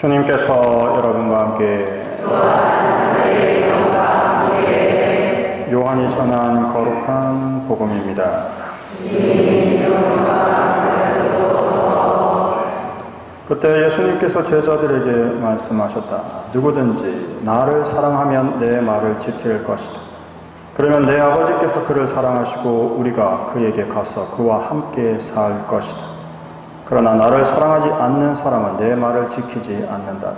주님께서 여러분과 함께 요한이 전한 거룩한 복음입니다. 그때 예수님께서 제자들에게 말씀하셨다. 누구든지 나를 사랑하면 내 말을 지킬 것이다. 그러면 내 아버지께서 그를 사랑하시고 우리가 그에게 가서 그와 함께 살 것이다. 그러나 나를 사랑하지 않는 사람은 내 말을 지키지 않는다.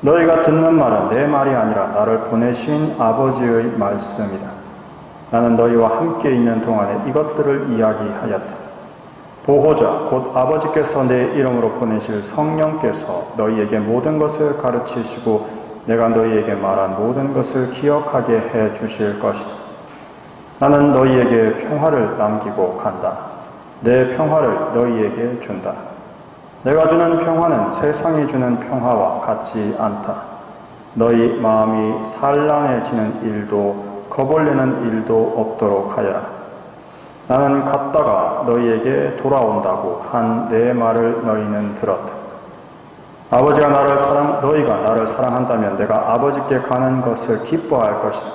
너희가 듣는 말은 내 말이 아니라 나를 보내신 아버지의 말씀이다. 나는 너희와 함께 있는 동안에 이것들을 이야기하였다. 보호자 곧 아버지께서 내 이름으로 보내실 성령께서 너희에게 모든 것을 가르치시고 내가 너희에게 말한 모든 것을 기억하게 해 주실 것이다. 나는 너희에게 평화를 남기고 간다. 내 평화를 너희에게 준다. 내가 주는 평화는 세상이 주는 평화와 같지 않다. 너희 마음이 산란해지는 일도 거벌리는 일도 없도록 하여라. 나는 갔다가 너희에게 돌아온다고 한 내 말을 너희는 들었다. 아버지가 너희가 나를 사랑한다면 내가 아버지께 가는 것을 기뻐할 것이다.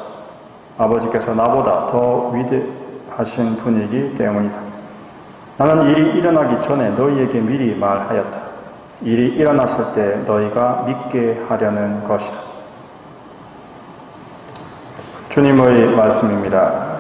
아버지께서 나보다 더 위대하신 분이기 때문이다. 나는 일이 일어나기 전에 너희에게 미리 말하였다. 일이 일어났을 때 너희가 믿게 하려는 것이다. 주님의 말씀입니다.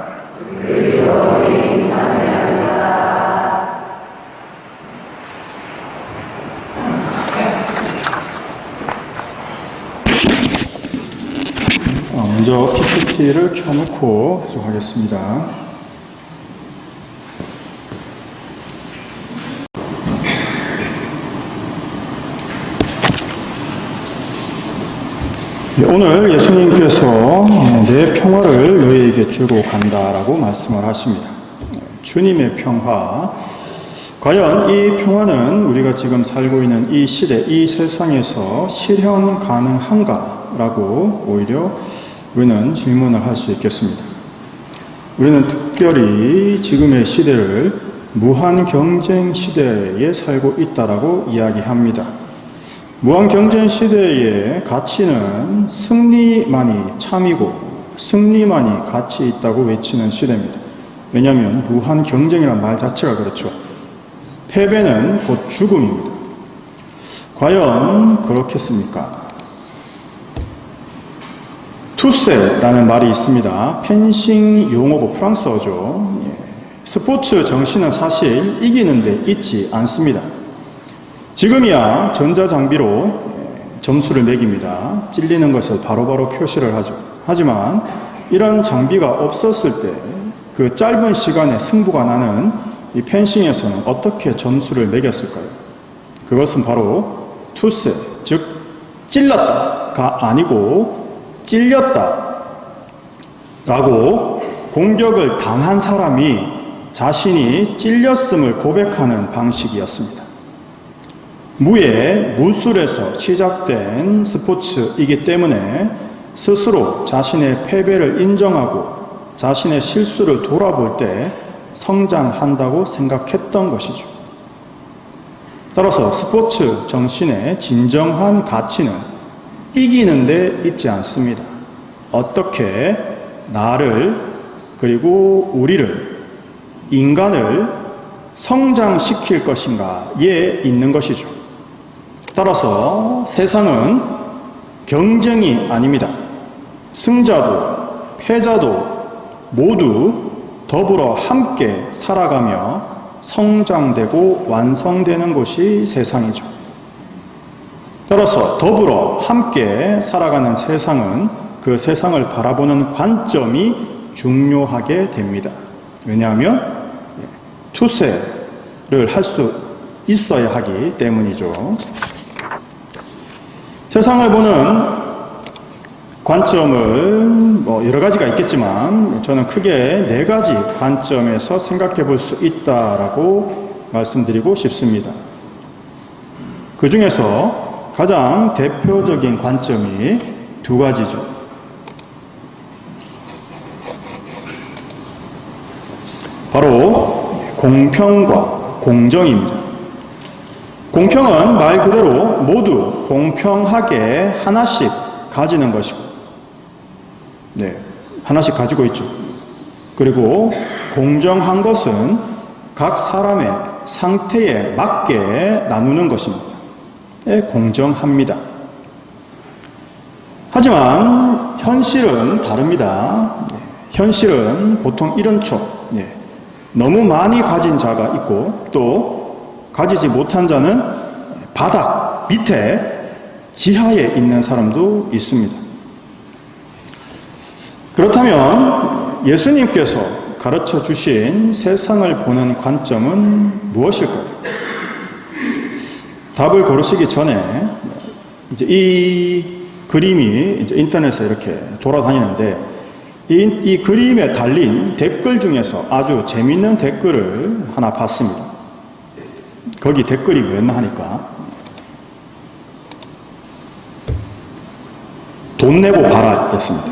먼저 PPT를 켜놓고 하겠습니다. 오늘 예수님께서 내 평화를 너희에게 주고 간다라고 말씀을 하십니다. 주님의 평화. 과연 이 평화는 우리가 지금 살고 있는 이 시대, 이 세상에서 실현 가능한가라고 오히려 우리는 질문을 할 수 있겠습니다. 우리는 특별히 지금의 시대를 무한 경쟁 시대에 살고 있다라고 이야기합니다. 무한 경쟁 시대의 가치는 승리만이 참이고 승리만이 가치 있다고 외치는 시대입니다. 왜냐하면 무한 경쟁이라는 말 자체가 그렇죠. 패배는 곧 죽음입니다. 과연 그렇겠습니까? 투세라는 말이 있습니다. 펜싱 용어고 프랑스어죠. 스포츠 정신은 사실 이기는 데 있지 않습니다. 지금이야 전자장비로 점수를 매깁니다. 찔리는 것을 바로바로 표시를 하죠. 하지만 이런 장비가 없었을 때 그 짧은 시간에 승부가 나는 이 펜싱에서는 어떻게 점수를 매겼을까요? 그것은 바로 투세, 즉 찔렀다가 아니고 찔렸다 라고 공격을 당한 사람이 자신이 찔렸음을 고백하는 방식이었습니다. 무술에서 시작된 스포츠이기 때문에 스스로 자신의 패배를 인정하고 자신의 실수를 돌아볼 때 성장한다고 생각했던 것이죠. 따라서 스포츠 정신의 진정한 가치는 이기는 데 있지 않습니다. 어떻게 나를 그리고 우리를, 인간을 성장시킬 것인가에 있는 것이죠. 따라서 세상은 경쟁이 아닙니다. 승자도 패자도 모두 더불어 함께 살아가며 성장되고 완성되는 곳이 세상이죠. 따라서 더불어 함께 살아가는 세상은 그 세상을 바라보는 관점이 중요하게 됩니다. 왜냐하면 투세를 할 수 있어야 하기 때문이죠. 세상을 보는 관점을 여러 가지가 있겠지만 저는 크게 4가지 관점에서 생각해 볼 수 있다라고 말씀드리고 싶습니다. 그 중에서 가장 대표적인 관점이 2가지죠. 바로 공평과 공정입니다. 공평은 말 그대로 모두 공평하게 하나씩 가지는 것이고, 네, 하나씩 가지고 있죠. 그리고 공정한 것은 각 사람의 상태에 맞게 나누는 것입니다. 네, 공정합니다. 하지만 현실은 다릅니다. 네, 현실은 보통 이런죠. 네, 너무 많이 가진 자가 있고 또 가지지 못한 자는 바닥 밑에 지하에 있는 사람도 있습니다. 그렇다면 예수님께서 가르쳐 주신 세상을 보는 관점은 무엇일까요? 답을 고르시기 전에 이제 이 그림이 이제 인터넷에 이렇게 돌아다니는데 이 그림에 달린 댓글 중에서 아주 재밌는 댓글을 하나 봤습니다. 거기 댓글이 뭐였나 하니까 돈 내고 봐라 였습니다.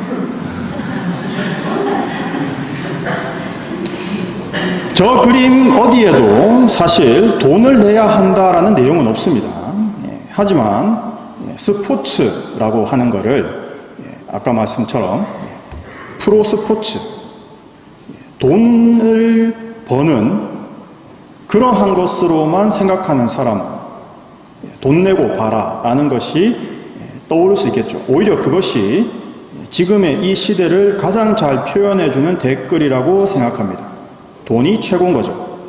저 그림 어디에도 사실 돈을 내야 한다라는 내용은 없습니다. 하지만 스포츠라고 하는 거를 아까 말씀처럼 프로 스포츠, 돈을 버는 그러한 것으로만 생각하는 사람은 돈 내고 봐라 라는 것이 떠오를 수 있겠죠. 오히려 그것이 지금의 이 시대를 가장 잘 표현해주는 댓글이라고 생각합니다. 돈이 최고인 거죠.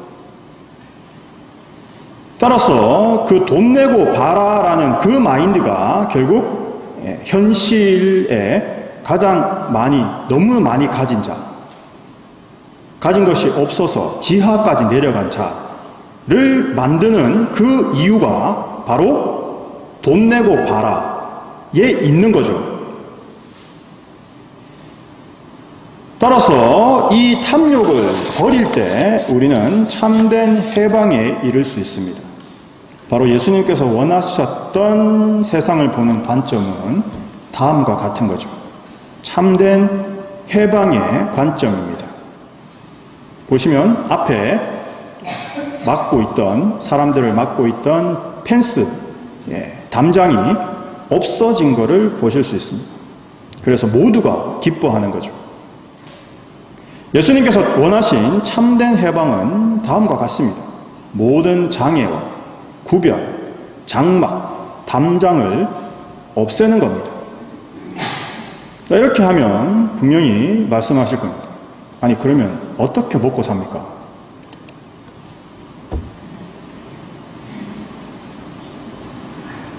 따라서 그 돈 내고 봐라 라는 그 마인드가 결국 현실에 가장 너무 많이 가진 자, 가진 것이 없어서 지하까지 내려간 자를 만드는 그 이유가 바로 돈 내고 봐라에 있는 거죠. 따라서 이 탐욕을 버릴 때 우리는 참된 해방에 이를 수 있습니다. 바로 예수님께서 원하셨던 세상을 보는 관점은 다음과 같은 거죠. 참된 해방의 관점입니다. 보시면 앞에 사람들을 막고 있던 펜스, 담장이 없어진 것을 보실 수 있습니다. 그래서 모두가 기뻐하는 거죠. 예수님께서 원하신 참된 해방은 다음과 같습니다. 모든 장애와 구별, 장막, 담장을 없애는 겁니다. 이렇게 하면 분명히 말씀하실 겁니다. 아니 그러면 어떻게 먹고 삽니까?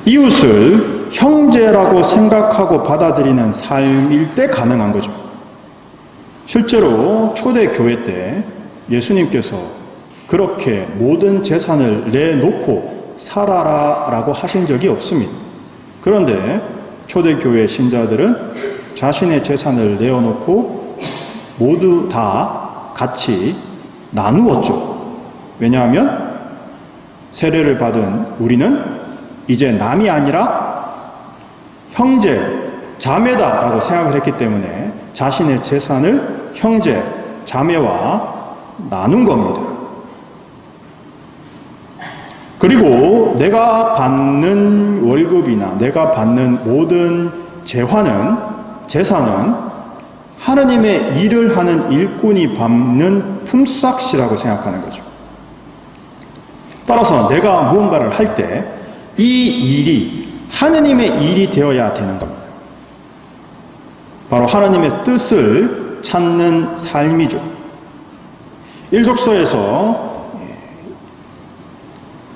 이웃을 형제라고 생각하고 받아들이는 삶일 때 가능한 거죠. 실제로 초대교회 때 예수님께서 그렇게 모든 재산을 내놓고 살아라 라고 하신 적이 없습니다. 그런데 초대교회 신자들은 자신의 재산을 내어놓고 모두 다 같이 나누었죠. 왜냐하면 세례를 받은 우리는 이제 남이 아니라 형제, 자매다라고 생각을 했기 때문에 자신의 재산을 형제, 자매와 나눈 겁니다. 그리고 내가 받는 월급이나 내가 받는 모든 재산은 하느님의 일을 하는 일꾼이 밟는 품삯이라고 생각하는 거죠. 따라서 내가 무언가를 할 때 이 일이 하느님의 일이 되어야 되는 겁니다. 바로 하나님의 뜻을 찾는 삶이죠. 일독서에서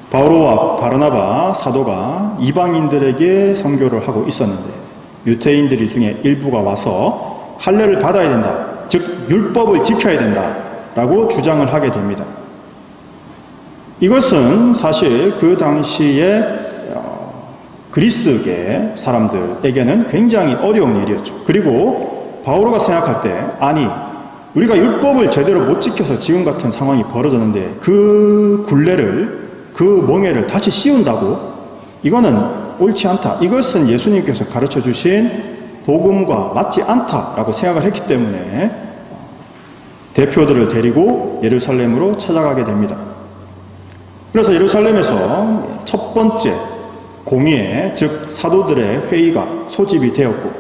바오로와 바르나바 사도가 이방인들에게 선교를 하고 있었는데 유대인들이 중에 일부가 와서 할례를 받아야 된다, 즉 율법을 지켜야 된다라고 주장을 하게 됩니다. 이것은 사실 그 당시에 그리스계 사람들에게는 굉장히 어려운 일이었죠. 그리고 바오로가 생각할 때 아니 우리가 율법을 제대로 못 지켜서 지금 같은 상황이 벌어졌는데 그 굴레를 그 멍에를 다시 씌운다고? 이거는 옳지 않다. 이것은 예수님께서 가르쳐 주신 복음과 맞지 않다라고 생각을 했기 때문에 대표들을 데리고 예루살렘으로 찾아가게 됩니다. 그래서 예루살렘에서 첫 번째 공의회, 즉 사도들의 회의가 소집이 되었고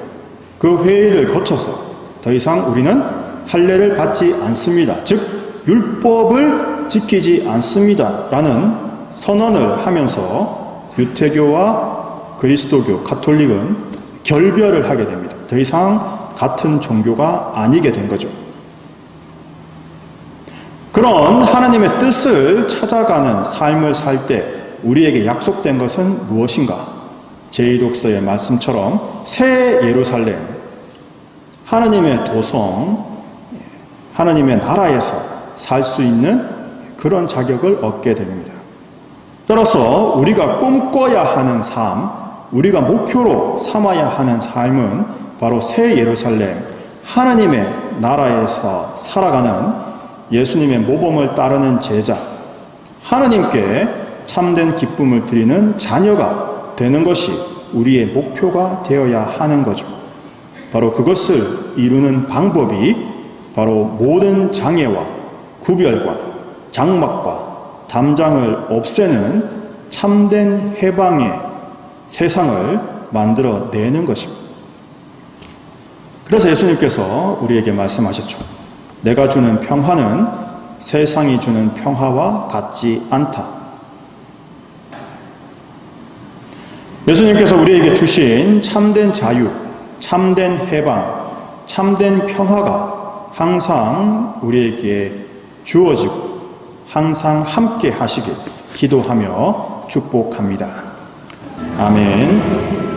그 회의를 거쳐서 더 이상 우리는 할례를 받지 않습니다. 즉 율법을 지키지 않습니다. 라는 선언을 하면서 유태교와 그리스도교, 가톨릭은 결별을 하게 됩니다. 더 이상 같은 종교가 아니게 된 거죠. 그런 하나님의 뜻을 찾아가는 삶을 살 때 우리에게 약속된 것은 무엇인가? 제2독서의 말씀처럼 새 예루살렘, 하나님의 도성, 하나님의 나라에서 살 수 있는 그런 자격을 얻게 됩니다. 따라서 우리가 꿈꿔야 하는 삶, 우리가 목표로 삼아야 하는 삶은 바로 새 예루살렘, 하나님의 나라에서 살아가는 예수님의 모범을 따르는 제자, 하나님께 참된 기쁨을 드리는 자녀가 되는 것이 우리의 목표가 되어야 하는 거죠. 바로 그것을 이루는 방법이 바로 모든 장애와 구별과 장막과 담장을 없애는 참된 해방의 세상을 만들어내는 것입니다. 그래서 예수님께서 우리에게 말씀하셨죠. 내가 주는 평화는 세상이 주는 평화와 같지 않다. 예수님께서 우리에게 주신 참된 자유, 참된 해방, 참된 평화가 항상 우리에게 주어지고 항상 함께 하시길 기도하며 축복합니다. 아멘.